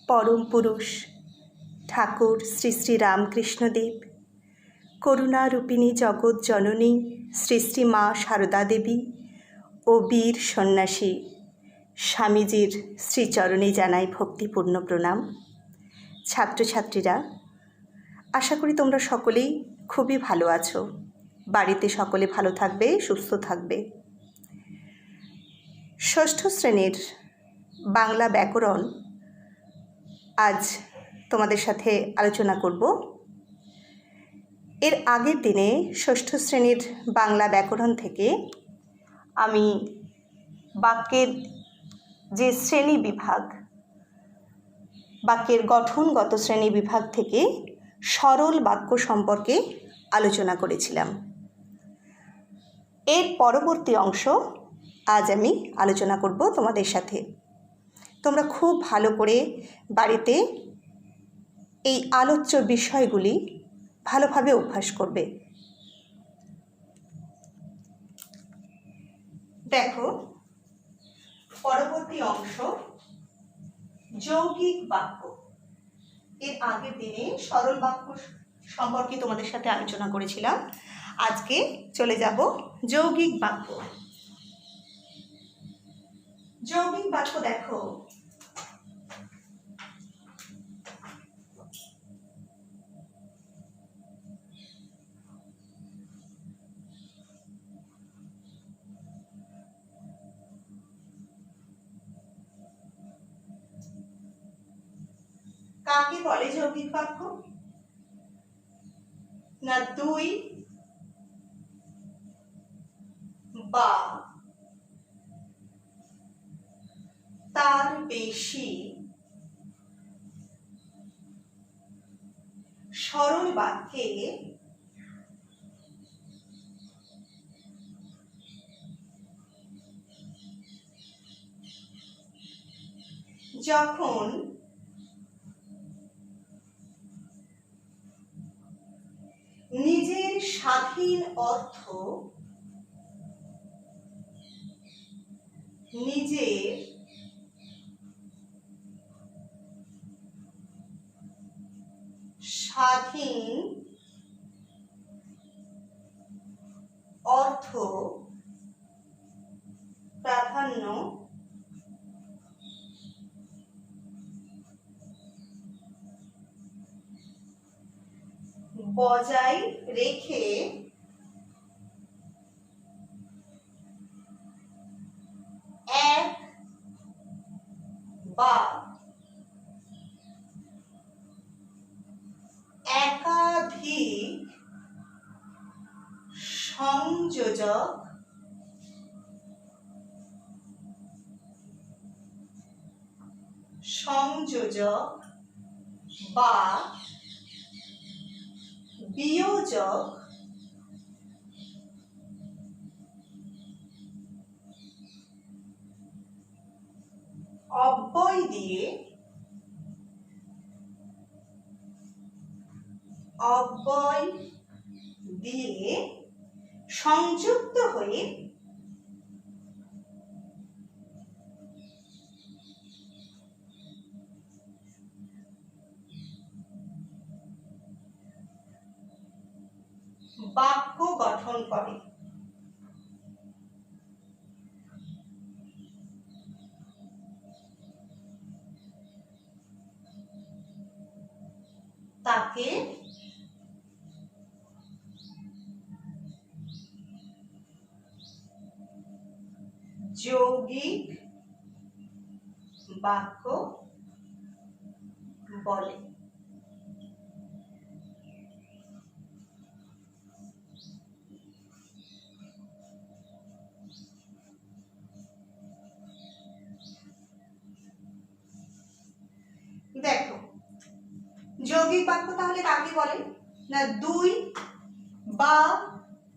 পরম পুরুষ ঠাকুর শ্রী শ্রী রামকৃষ্ণদেব, করুণারূপিণী জগৎ জননী শ্রী শ্রী মা সারদা দেবী ও বীর সন্ন্যাসী স্বামীজির শ্রীচরণে জানাই ভক্তিপূর্ণ প্রণাম। ছাত্রছাত্রীরা, আশা করি তোমরা সকলেই খুবই ভালো আছো। বাড়িতে সকলে ভালো থাকবে, সুস্থ থাকবে। ষষ্ঠ শ্রেণীর বাংলা ব্যাকরণ আজ তোমাদের সাথে আলোচনা করব। এর আগের দিনে ষষ্ঠ শ্রেণীর বাংলা ব্যাকরণ থেকে আমি বাক্যের যে শ্রেণী বিভাগ, বাক্যের গঠনগত শ্রেণী বিভাগ থেকে সরল বাক্য সম্পর্কে আলোচনা করেছিলাম। এর পরবর্তী অংশ আজ আমি আলোচনা করব তোমাদের সাথে। তোমরা খুব ভালো করে বাড়িতে এই আলোচ্য বিষয়গুলি ভালোভাবে অভ্যাস করবে। দেখো, পরবর্তী অংশ যৌগিক বাক্য। এর আগের দিনে সরল বাক্য সম্পর্কে তোমাদের সাথে আলোচনা করেছিলাম। আজকে চলে যাব যৌগিক বাক্য। যৌগিক বাক্য দেখো, কাকে বলে যৌগিক বাক্য? না দুই বা তার বেশি সরল বাক্যে যখন নিজের স্বাধীন অর্থ নিজের স্বাধীন অর্থ প্রাধান্য বজায় রেখে এক বা একাধিক সংযোজক বা বিয়োজক অব্যয় দিয়ে সংযুক্ত হয়ে বাক্য গঠন করে। তাকে যৌগিক বাক্য বলে। দেখো, যৌগিক বাক্য তাহলে কাকে বলে? না দুই বা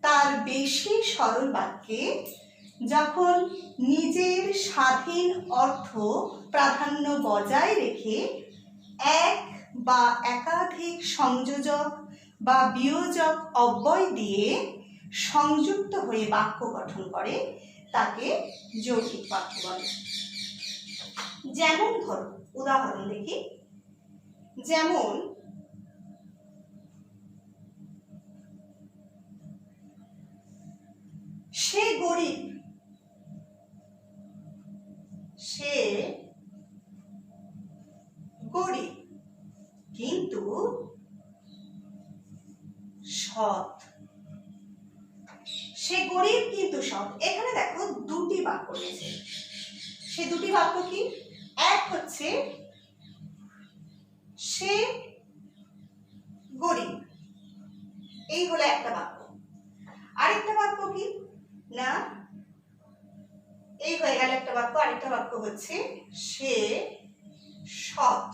তার বেশি সরল বাক্যে যখন নিজের স্বাধীন অর্থ প্রাধান্য বজায় রেখে এক বা একাধিক সংযোজক বা বিয়োজক অব্যয় দিয়ে সংযুক্ত হয়ে বাক্য গঠন করে, তাকে যৌগিক বাক্য বলে। যেমন ধরো, উদাহরণ দেখি। যেমন সে গরিব, সে গরিব কিন্তু সৎ। সে গরিব কিন্তু সৎ। এখানে দেখো দুটি বাক্য রয়েছে। সে দুটি বাক্য কি? এক হচ্ছে সে গরিব, এই হলো একটা বাক্য। আরেকটা বাক্য কি না, এই হয়ে গেল একটা বাক্য। আরেকটা বাক্য হচ্ছে সে সৎ,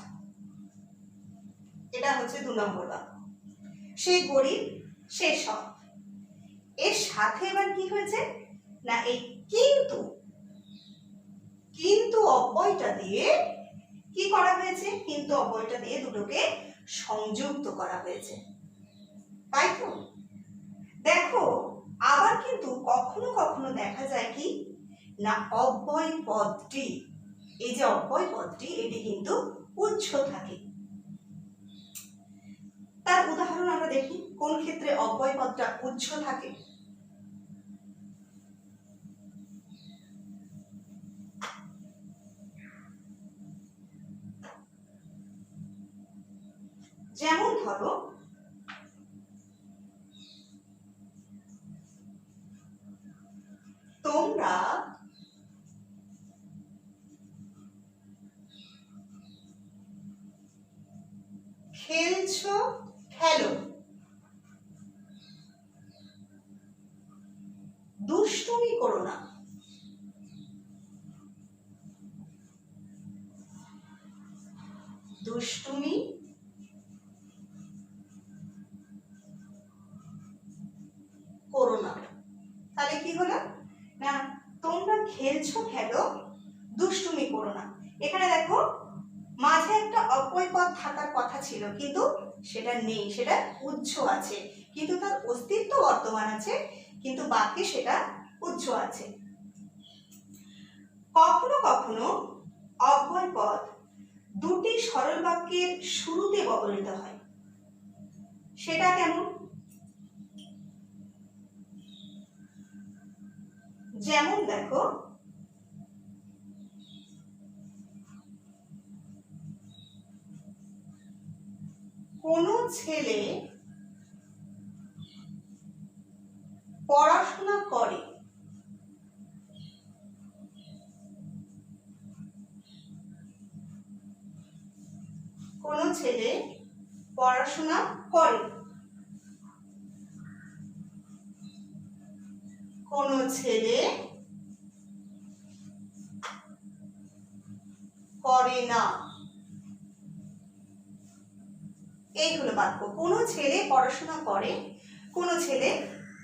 এটা হচ্ছে 2 নম্বর বাক্য। সে গরিব, সে সৎ। এর সাথে এবার কি হয়েছে না, এই কিন্তু, কিন্তু অব্যয়টা দিয়ে কি করা হয়েছে? কিন্তু অব্যয়টা দিয়ে দুটোকে সংযুক্ত করা হয়েছে, তাই তো? দেখো আবার কিন্তু কখনো কখনো দেখা যায় কি না, অব্যয় পদটি, এই যে অব্যয় পদটি, এটি কিন্তু উৎস থাকে। তার উদাহরণ আমরা দেখি, কোন ক্ষেত্রে অব্যয় পদটা উৎস থাকে। যেমন ধরো তোমরা খেলছো, খেলো, দুষ্টুমি করো না। দুষ্টুমি করো না। তাহলে কি হলো না, তোমরা খেলছো, খেলো, দুষ্টুমি করো না। এখানে দেখো মাঝে একটা অব্যয় পদ থাকার কথা ছিল, কিন্তু সেটা নেই, সেটা উৎস আছে, কিন্তু তার অস্তিত্ব বর্তমান আছে, কিন্তু বাক্যে সেটা উৎস আছে। কখনো কখনো অব্যয় পদ দুটি সরল বাক্যের শুরুতে ব্যবহৃত হয়। সেটা কেমন? যেমন দেখো কোনো ছেলে পড়াশোনা করে, কোনো ছেলে পড়াশোনা করে, কোনো ছেলে করে না। এই হলো বাক্য, কোনো ছেলে পড়াশোনা করে, কোনো ছেলে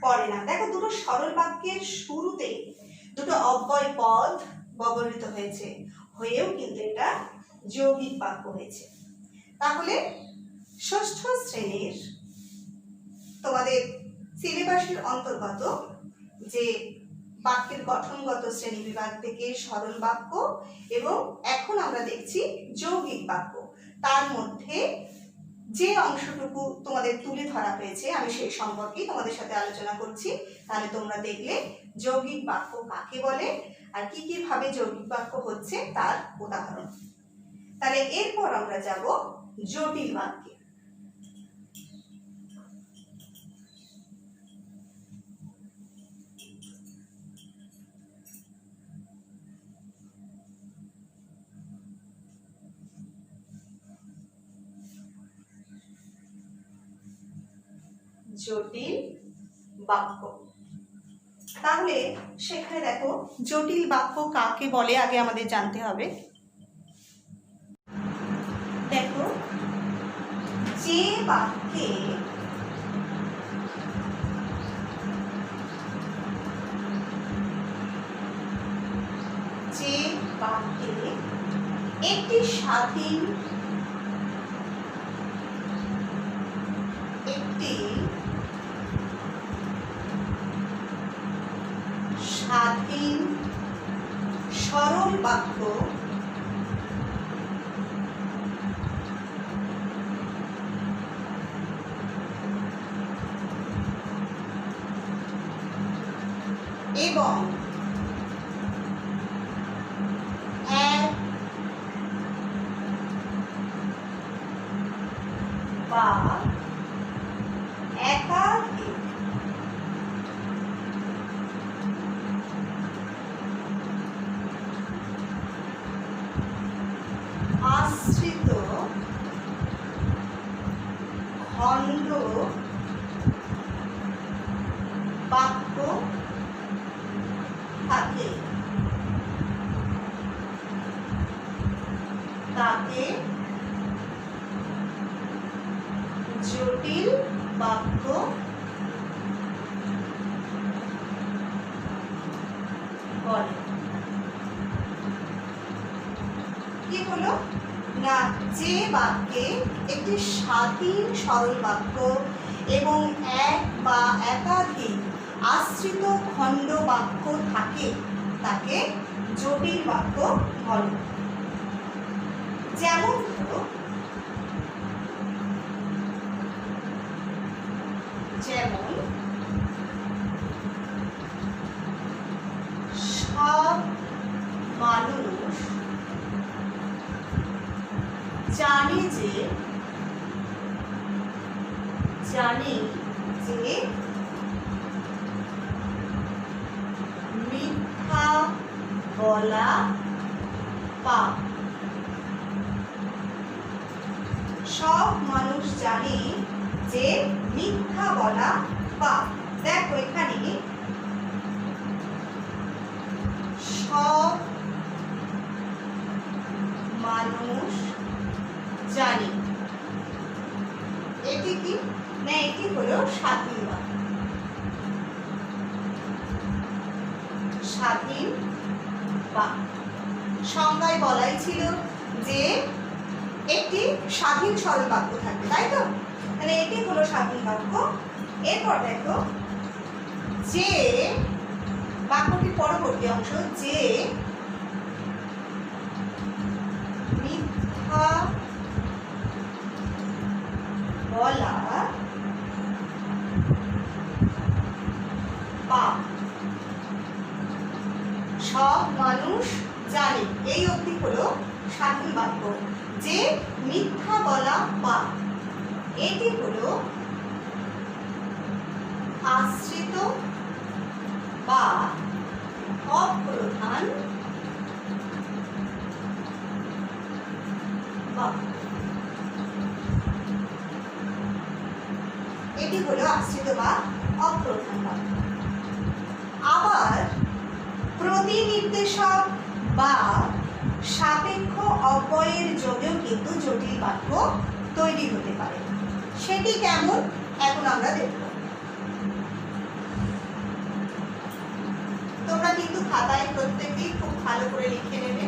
করে না। দেখো দুটো সরল বাক্যের শুরুতে দুটো অব্যয় পদ ব্যবহৃত হয়েছে, হয়েও কিন্তু এটা যৌগিক বাক্য হয়েছে। তাহলে ষষ্ঠ শ্রেণীর তোমাদের সিলেবাসের অন্তর্গত যে বাক্যের গঠনগত শ্রেণী বিভাগ থেকে সরল বাক্য এবং এখন আমরা দেখছি যৌগিক বাক্য, তার মধ্যে যে অংশটুকু তোমাদের তুলে ধরা হয়েছে আমি সেই সম্পর্কে তোমাদের সাথে আলোচনা করছি। তাহলে তোমরা দেখলে যৌগিক বাক্য কাকে বলে আর কি কি ভাবে যৌগিক বাক্য হচ্ছে তার উদাহরণ। তাহলে এরপর আমরা যাব জটিল বাক্যে। জটিল বাক্য, তাহলে সেখানে দেখো জটিল বাক্য কাকে বলে আগে আমাদের জানতে হবে। দেখো যে বাক্যে একটি স্বাধীন সরল বাক্য এবং এক বা একাধিক আশ্রিত খণ্ড বাক্য থাকে তাকে জটিল বাক্য বলে। কি হলো না, যে বাক্যে একটি স্বাধীন সরল বাক্য এবং এক বা একাধিক আশ্রিত খণ্ড বাক্য থাকে তাকে জটিল বাক্য বলে। যেমন হলো সব মানুষ জানে যে মিথ্যা বলা পাপ। সব মানুষ জানে যে মিথ্যা বলা পাপ। দেখো এখানে সব মানুষ জানে, এটি কি না, এটি হলো স্বাধীন বাক্য। স্বাধীন বাক্য সংজ্ঞায় বলাই ছিল যে একটি স্বাধীন সরল বাক্য থাকবে, তাই তো? তাহলে এটি হলো স্বাধীন বাক্য। এরপর দেখো যে বাক্যটির পরবর্তী অংশ, যে মিথ্যা বলা পাপ। সব মানুষ জানে, এই অবধি হলো স্বাধীন বাক্য। যে মিথ্যা বলা পাপ, এটি হলো আশ্রিত বা অপ্রধান বাক্য। এটি হলো আশ্রিত বা অপ্রধান বাক্য। আবার প্রতিনির্দেশক বা সাপেক্ষ অব্যয়ের যোগেও কিন্তু জটিল বাক্য তৈরি হতে পারে। সেটি কেমন এখন আমরা দেখব। তোমরা কিন্তু খাতায় প্রত্যেকেই খুব ভালো করে লিখে নেবে।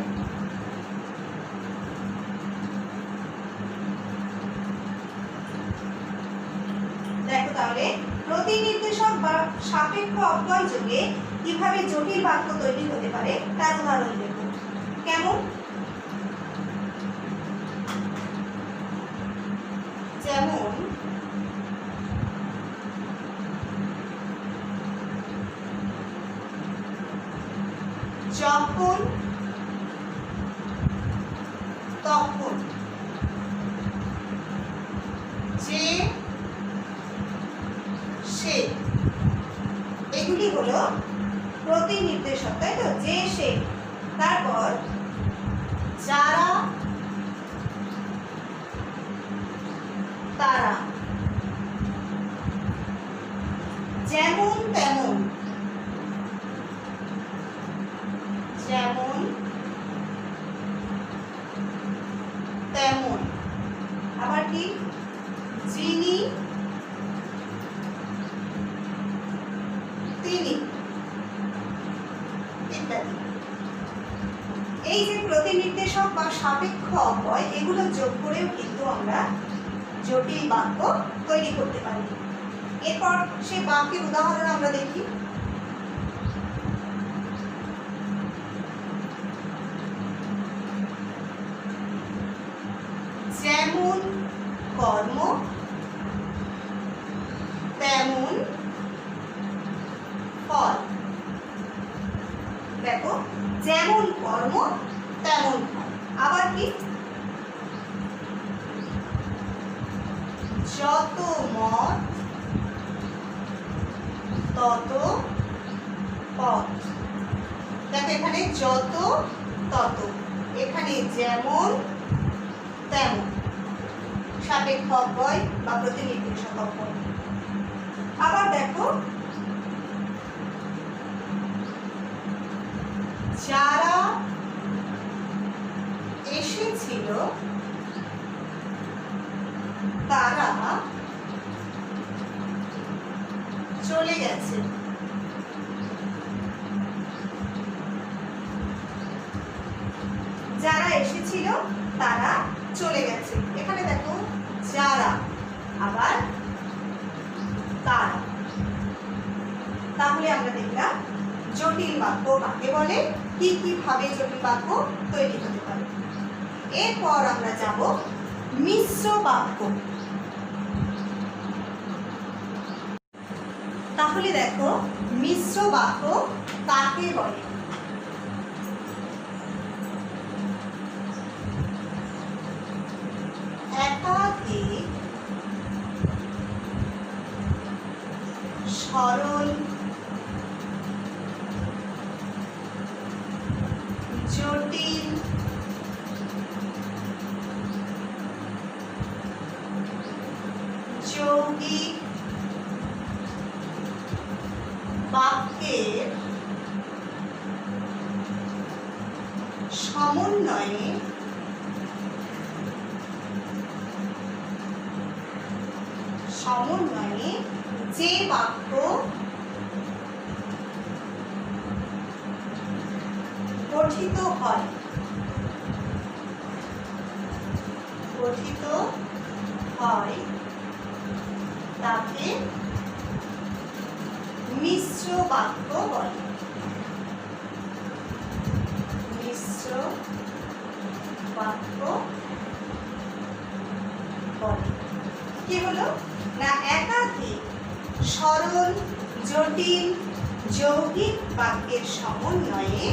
দেখো তাহলে প্রতিনির্দেশক বা সাপেক্ষ অব্যয় যোগে কিভাবে জটিল বাক্য তৈরি হতে পারে তার উদাহরণ দেব। কেমন? যেমন যখন, তখন, যে, সে, এগুলি হলো প্রতিনির্দেশক, তাই তো? যে, সে, তারপর যারা, তারা, যেমন তেমন, যেমন তেমন, আবার কি যিনি, তিনি ইত্যাদি। এই যে প্রতিনির্দেশক বা সাপেক্ষ অব্যয়, এগুলো যোগ করেও কিন্তু আমরা জটিল বাক্য তৈরি করতে পারি। এরপর সেই বাক্যের উদাহরণ আমরা দেখি। যেমন কর্ম তেমন ফল। যেমন কর্ম তেমন ফল। আবার কি, যত মত তত পথ। দেখো এখানে যত তত, এখানে যেমন তেমন, সাপেক্ষ অব্যয় বা প্রতিনির্দেশক অব্যয়। আবার দেখো, যারা এসেছিল তারা চলে গেছে। যারা এসেছিল তারা চলে গেছে। এখানে দেখো যারা, আবার তারা। তাহলে আমরা দেখলাম জটিল বাক্য কাকে বলে, কি কি ভাবে জটিল বাক্য তৈরি হতে পারে। এরপর আমরা যাব মিশ্র বাক্য। তাহলে দেখো মিশ্র বাক্য কাকে বলে। একাধিক সরল জটিল যৌগিক বাক্যের সমন্বয়ে যে বাক্য গঠিত হয় তাকে মিশ্র বাক্য বলে। মিশ্র বাক্য বলে। কি হলো না, একাধিক সরল জটিল যৌগিক বাক্যের সমন্বয়ে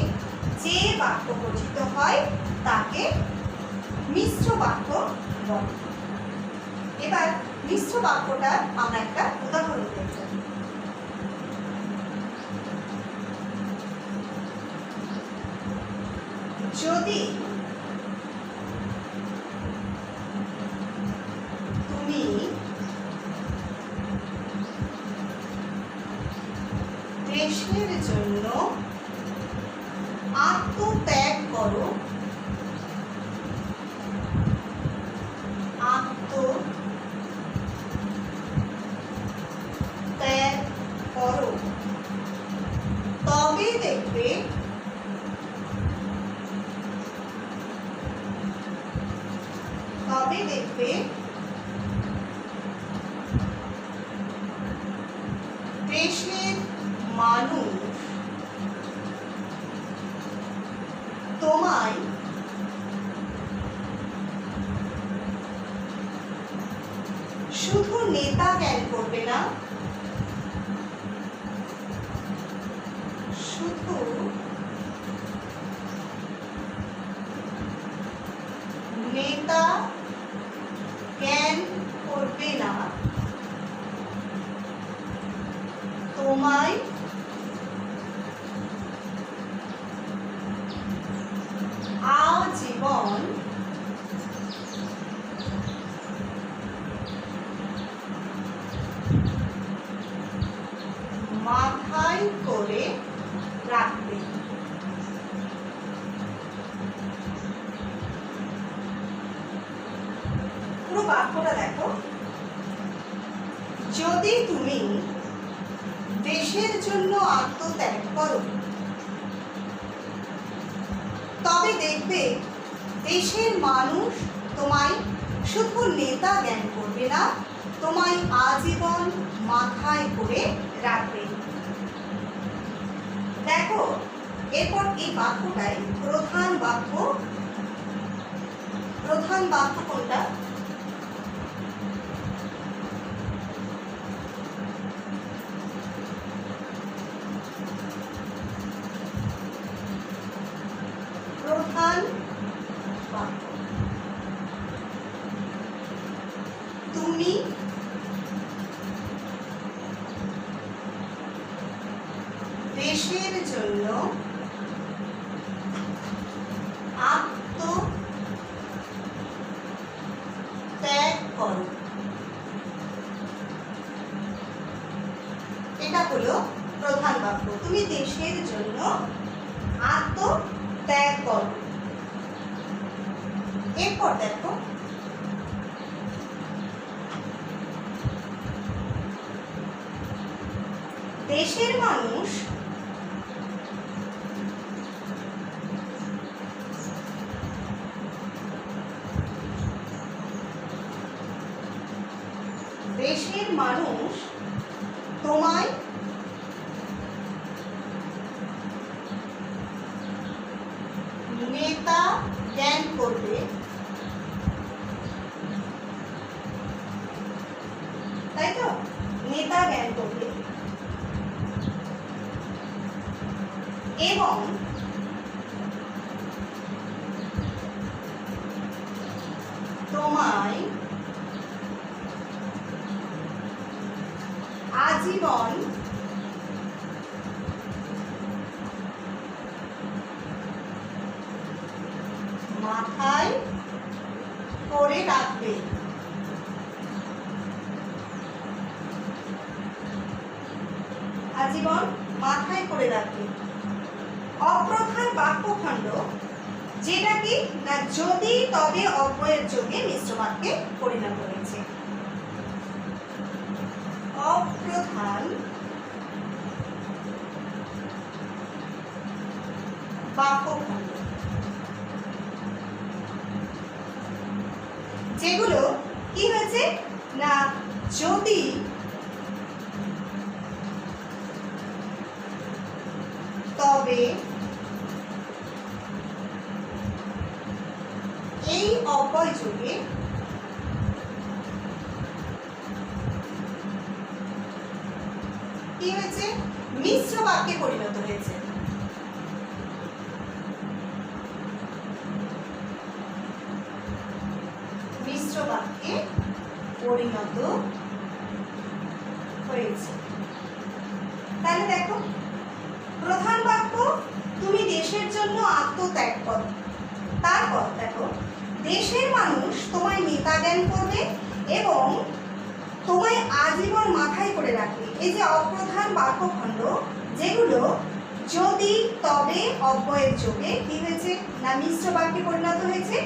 যে বাক্য গঠিত হয় তাকে মিশ্র বাক্য বলে। এবার মিশ্র বাক্যটা আমরা একটা উদাহরণ দেখব। যদি তুমি দেশের জন্য আত্মত্যাগ করো, তবে দেখবে দেশের মানুষ তোমায় শুধু নেতা জ্ঞান করবে না, শুধু নেতা জ্ঞান করবে না, তোমায় আজীবন মাথায় করে রাখবে। পুরো বাক্যটা দেখো, যদি তুমি দেশের জন্য আত্মত্যাগ করো তবে দেখবে দেশের মানুষ তোমায় শুধু নেতা জ্ঞান করবে না, তোমায় আজীবন মাথায় করে রাখবে। দেখো এরপর এই বাক্যটাই প্রধান বাক্য কোনটা? তুমি দেশের জন্য আত্মত্যাগ করো। এটা হলো প্রধান বাক্য। তুমি দেশের জন্য আত্মত্যাগ করো। এরপর দেখো, দেশের মানুষ তোমায় নেতা জ্ঞান করবে, তাই তো? নেতা জ্ঞান করবে এবং তোমায় আজীবন মাথায় করে রাখবে। আজীবন মাথায় করে রাখবে। অপ্রধান বাক্যখণ্ড, যেটা কি না যদি তবে অব্যয়ের যোগে মিশ্র বাক্যে পরিণত হয়েছে। অপ্রধান বাক্যখণ্ড যেগুলো কি হয়েছে না যদি তবে এই অব্যয় যোগে কি হয়েছে মিশ্র বাক্যে পরিণত হয়েছে। মিশ্র বাক্যে পরিণত হয়েছে। তাহলে দেখো, প্রধান বাক্য তুমি দেশের জন্য আত্মত্যাগ করো। তারপর দেখো, দেশের মানুষ তোমায় নেতা জ্ঞান করবে এবং তোমায় আজীবন মাথায় করে রাখবে। এই যে অপ্রধান বাক্যখণ্ড, যেগুলো যদি তবে অব্যয়ের যোগে কি হয়েছে না মিশ্র বাক্যে পরিণত হয়েছে।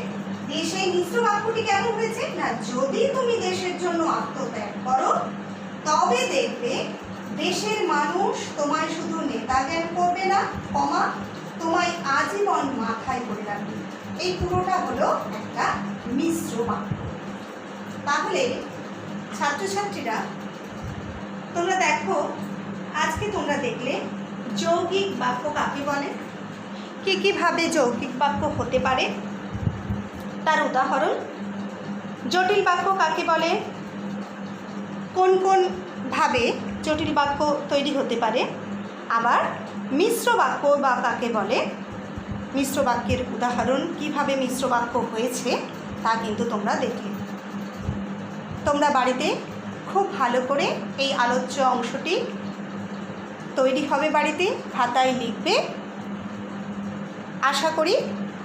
সেই মিশ্র বাক্যটি কেমন হয়েছে না যদি তুমি দেশের জন্য আত্মত্যাগ করো তবে দেখবে দেশের মানুষ তোমায় শুধু নেতা জ্ঞান করবে না, কমা তোমায় আজীবন মাথায় করে রাখবে। এই পুরোটা হলো একটা মিশ্র বাক্য। তাহলে ছাত্রছাত্রীরা, তোমরা দেখো, আজকে তোমরা দেখলে যৌগিক বাক্য কাকে বলে, কি কিভাবে যৌগিক বাক্য হতে পারে তার উদাহরণ, জটিল বাক্য কাকে বলে, কোন কোন ভাবে জটিল বাক্য তৈরি হতে পারে, আবার মিশ্র বাক্য বা কাকে বলে, মিশ্র বাক্যের উদাহরণ, কিভাবে মিশ্র বাক্য হয়েছে তা কিন্তু তোমরা দেখলে। তোমরা বাড়িতে খুব ভালো করে এই আলোচ্য অংশটি তৈরি হবে, বাড়িতে খাতায় লিখবে। আশা করি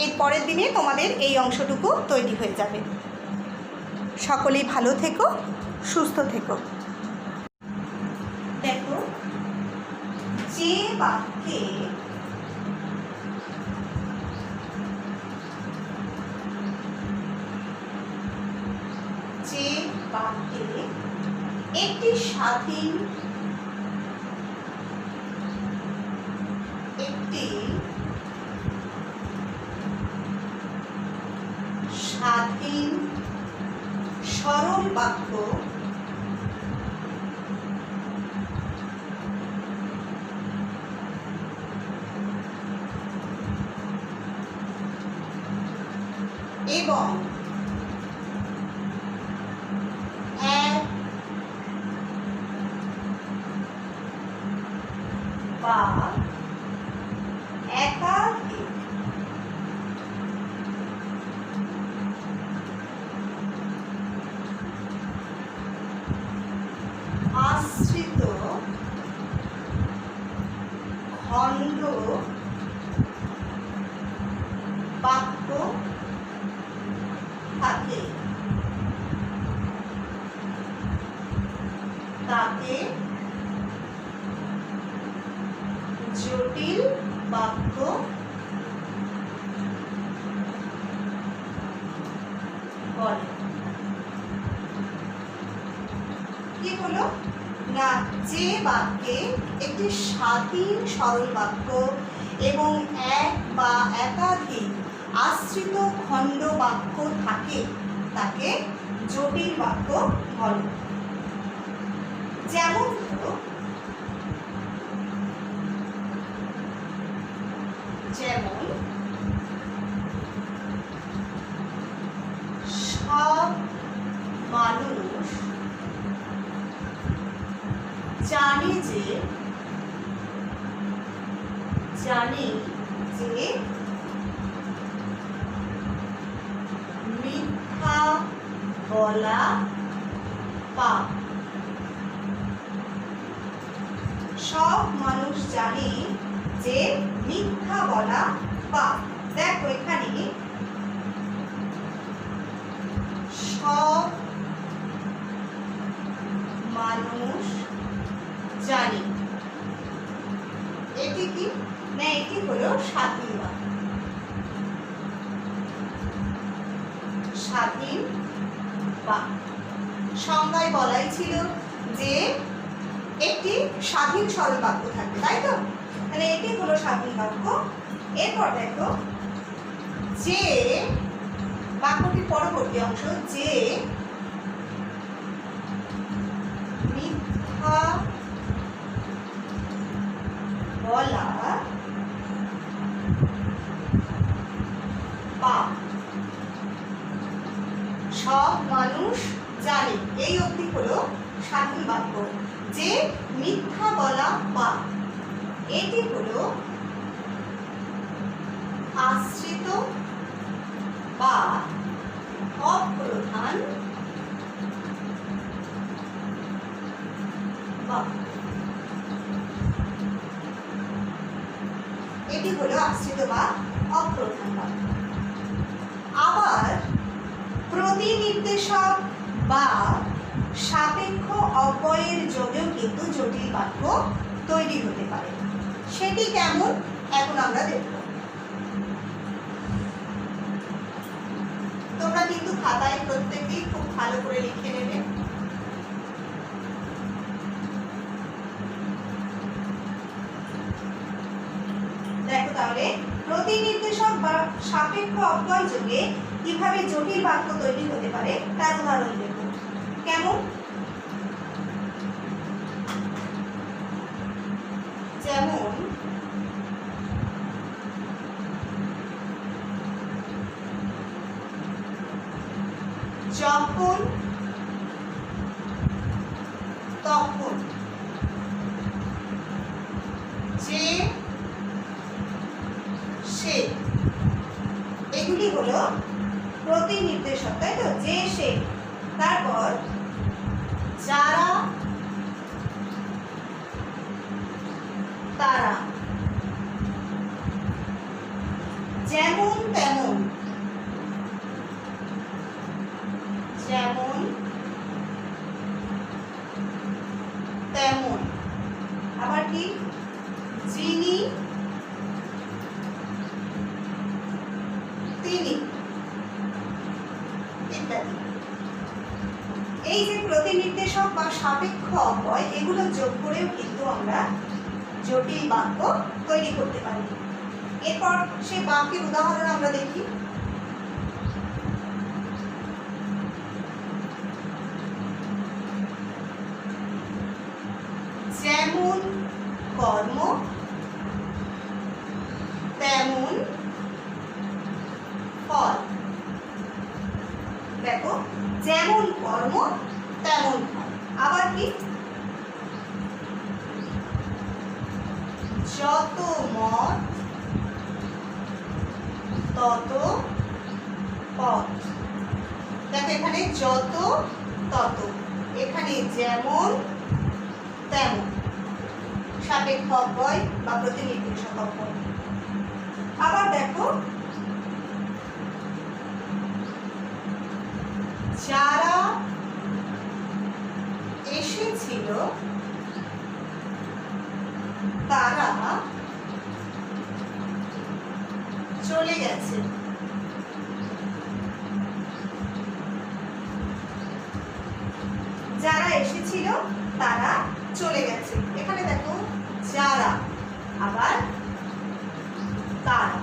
এর পরের দিনে তোমাদের এই অংশটুকু তৈরি হয়ে যাবে। সকলেই ভালো থেকো, সুস্থ থেকো। দেখো, যে বাক্যে একটি স্বাধীন সরল বাক্য এবং বা একাধিক তাকে জটিল বাক্য বলে। কি হলো না, যে বাক্যে একটি স্বাধীন সরল বাক্য এবং এক বা একাধিক আশ্রিত খণ্ড বাক্য থাকে তাকে জটিল বাক্য বলে। যেমন ধরো, যেমন সব মানুষ জানে যে মিথ্যা বলা পাপ। সব মানুষ জানে যে মিথ্যা বলা পাপ। দেখো এখানে সব মানুষ জানে, এটি কি না, এটি হলো স্বাধীন বাক্য। স্বাধীন বাক্য সংজ্ঞায় বলাই ছিল যে একটি স্বাধীন সরল বাক্য থাকবে, তাই তো? তাহলে এটি হলো স্বাধীন বাক্য। এরপর দেখো, যে বাক্যটির পরবর্তী অংশ, যে মিথ্যা বলা পাপ। সব মানুষ জানে, এই অবধি হলো স্বাধীন বাক্য। যে মিথ্যা বলা পাপ, এটি হলো আশ্রিত বা অপ্রধান বাক্য। এটি হলো আশ্রিত বা অপ্রধান বাক্য। আবার প্রতিনির্দেশক বা সাপেক্ষ অব্যয়ের যোগেও কিন্তু জটিল বাক্য তৈরি হতে পারে। সেটি কেমন এখন আমরা দেখব। তোমরা কিন্তু খাতায় প্রত্যেকেই খুব ভালো করে লিখে নেবে। দেখো তাহলে প্রতিনির্দেশক বা সাপেক্ষ অব্যয় যোগে কিভাবে জটিল বাক্য তৈরি হতে পারে তার উদাহরণ দেব। কেমন? যেমন যখন, তখন, যে, সে, এগুলি হলো প্রতিনির্দেশক, তাই তো? যে, সে। তারপর যারা, তারা, যেমন তেমন, যেমন তেমন। আবার কি? যিনি, তিনি, ইত্যাদি। এই যে প্রতিনির্দেশক বা সাপেক্ষ অব্যয়, এগুলো যোগ করেও কিন্তু আমরা জটিল বাক্য তৈরি করতে পারি। এরপর সে বাক্যের উদাহরণ আমরা দেখি। যেমন কর্ম তেমন ফল। দেখো, যেমন কর্ম তেমন ফল। আবার কি? যত মত তত পথ। দেখো এখানে যত তত, এখানে যেমন তেমন, সাপেক্ষ অব্যয় বা প্রতিনির্দেশক অব্যয়। আবার দেখো, যারা এসে এসেছিল তারা চলে গেছে। যারা এসেছিল তারা চলে গেছে। এখানে দেখো যারা, আবার তারা।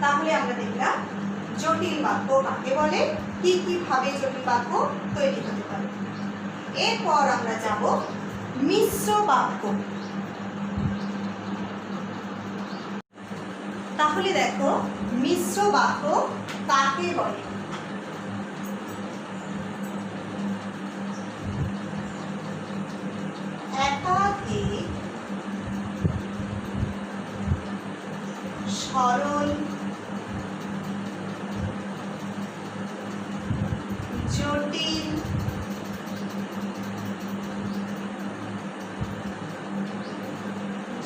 তাহলে আমরা দেখলাম জটিল বাক্য কাকে বলে, কি কি ভাবে জটিল বাক্য তৈরি হতে পারে। এরপর আমরা যাব মিশ্র বাক্য। তাহলে দেখো মিশ্র বাক্য কাকে বলে। একাধিক সরল জটিল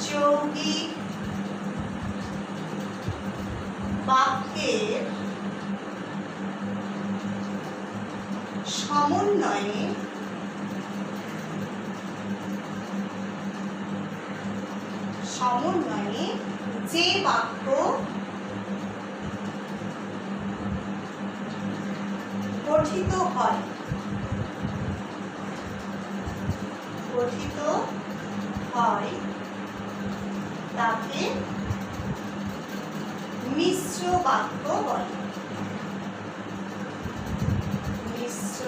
যৌগিক বাক্যের সমন্বয়ে যে বাক্য গঠিত হয় তাকে মিশ্র বাক্য বলে। মিশ্র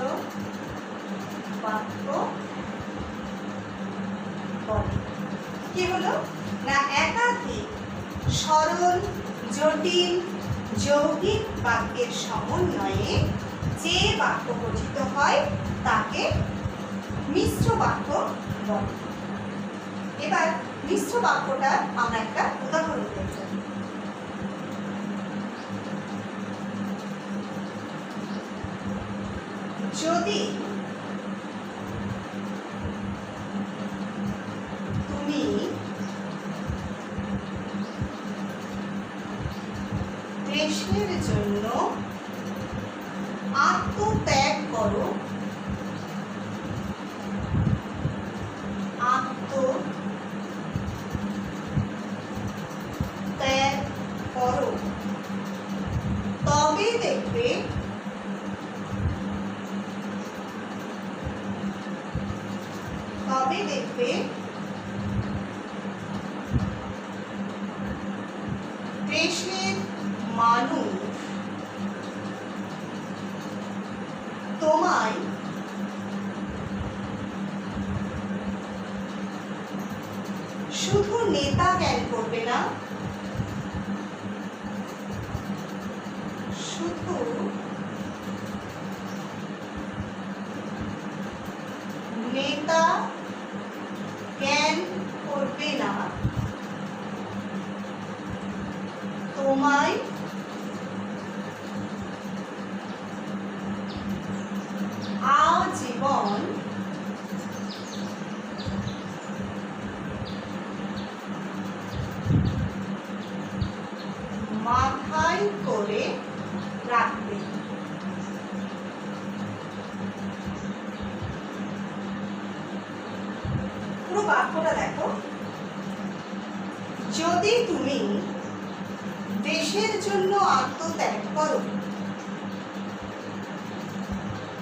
বাক্য বলে। কি হলো না, একাধিক সরল জটিল যৌগিক বাক্যের সমন্বয়ে যে বাক্য গঠিত হয় তাকে মিশ্র বাক্য বলে। এবার মিশ্র বাক্যটা আমরা একটা উদাহরণ দেখব। যদি তুমি দেশের জন্য আত্মত্যাগ করো, তবে দেখবে দেশের মানুষ তোমায় শুধু নেতা জ্ঞান করবে না, শুধু নেতা জ্ঞান করবে না, তোমায় আজীবন মাথায় করে রাখবে। পুরো বাক্যটা দেখো। যদি তুমি দেশের জন্য আত্মত্যাগ করো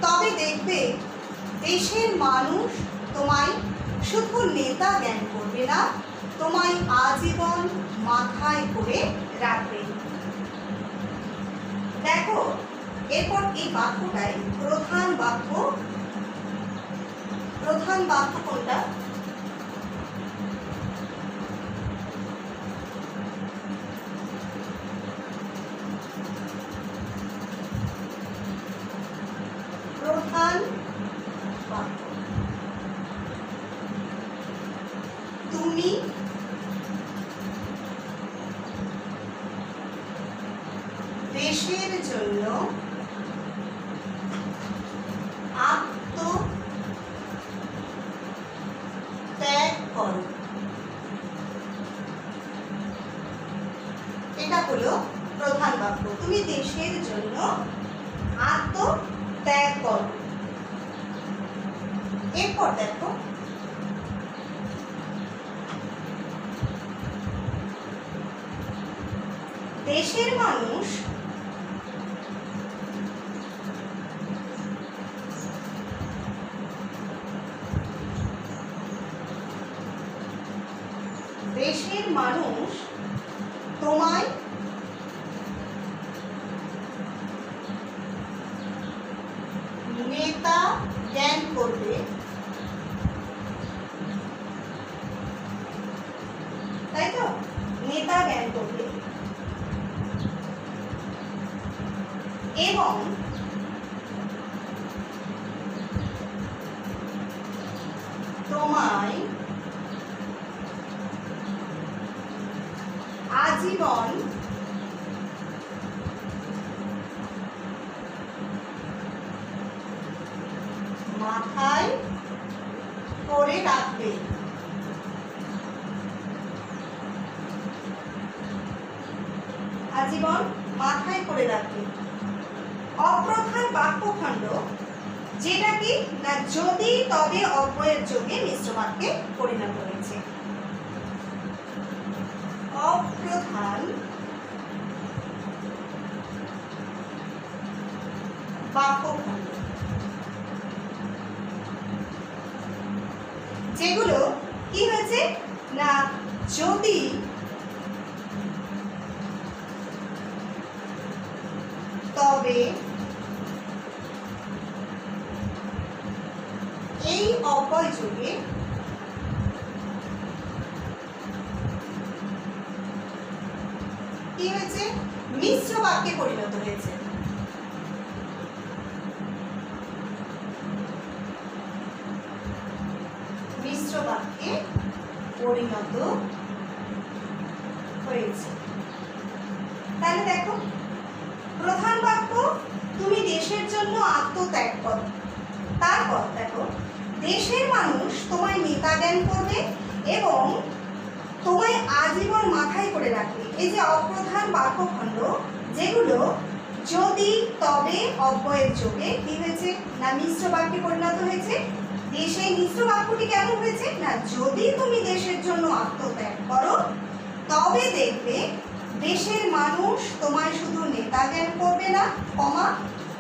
তবে দেখবে দেশের মানুষ তোমায় শুধু নেতা জ্ঞান করবে না, তোমায় আজীবন মাথায় করে রাখবে। দেখো এরপর এই বাক্যটাই প্রধান বাক্য। প্রধান বাক্য কোনটা? প্রধান বাক্য। তুমি দেশের জন্য আত্মত্যাগ করো। এটা হলো প্রধান বাক্য। তুমি দেশের জন্য আত্মত্যাগ করো। এরপর দেখো দেশের মানুষ তোমায় নেতা জ্ঞান করবে, তাই তো? নেতা জ্ঞান করবে এবং তোমায় আজীবন মাথায় করে রাখবে। আজীবন মাথায় করে রাখবে। অপ্রধান বাক্যখণ্ড, যেটা কি না যদি তবে অব্যয়ের যোগে মিশ্র বাক্যে পরিণত হয়েছে। অপ্রধান বাক্যখণ্ড যেগুলো কি হয়েছে না যদি তবে এই অব্যয় যোগে কি হয়েছে মিশ্র বাক্যে পরিণত হয়েছে। মিশ্র বাক্যে পরিণত হয়েছে। তাহলে দেখো প্রধান বাক্য, তুমি দেশের জন্য আত্মত্যাগ করো। তারপর দেখো দেশের মানুষ তোমায় নেতা জ্ঞান করবে এবং তোমায় আজীবন মাথায় করে রাখবে। এই যে অপ্রধান বাক্যখণ্ড যেগুলো যদি তবে অব্যয়ের যোগে কি হয়েছে না মিশ্র বাক্যে পরিণত হয়েছে। সেই মিশ্র বাক্যটি কেমন হয়েছে না যদি তুমি দেশের জন্য আত্মত্যাগ করো তবে দেখবে দেশের মানুষ তোমায় শুধু নেতা জ্ঞান করবে না, কমা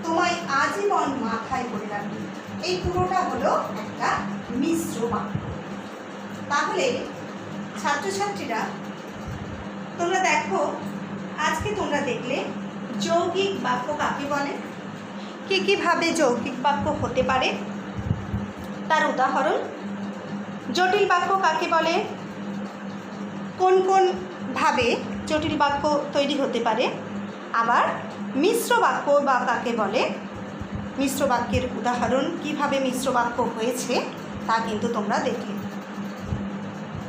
তোমায় আজীবন মাথায় করে রাখবে। এই পুরোটা হলো একটা মিশ্র বাক্য। তাহলে ছাত্রছাত্রীরা তোমরা দেখো আজকে তোমরা দেখলে যৌগিক বাক্য কাকে বলে, কি কিভাবে যৌগিক বাক্য হতে পারে তার উদাহরণ, জটিল বাক্য কাকে বলে, কোন কোন ভাবে জটিল বাক্য তৈরি হতে পারে, আবার মিশ্র বাক্য বা কাকে বলে, মিশ্র বাক্যের উদাহরণ, কিভাবে মিশ্র বাক্য হয়েছে তা কিন্তু তোমরা দেখলে।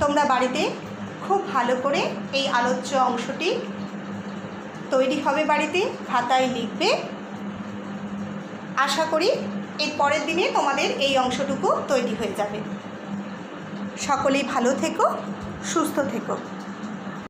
তোমরা বাড়িতে খুব ভালো করে এই আলোচ্য অংশটি তৈরি হবে, বাড়িতে খাতায় লিখবে। আশা করি এর পরের দিনে তোমাদের এই অংশটুকু তৈরি হয়ে যাবে। সকলেই ভালো থেকো, সুস্থ থেকো।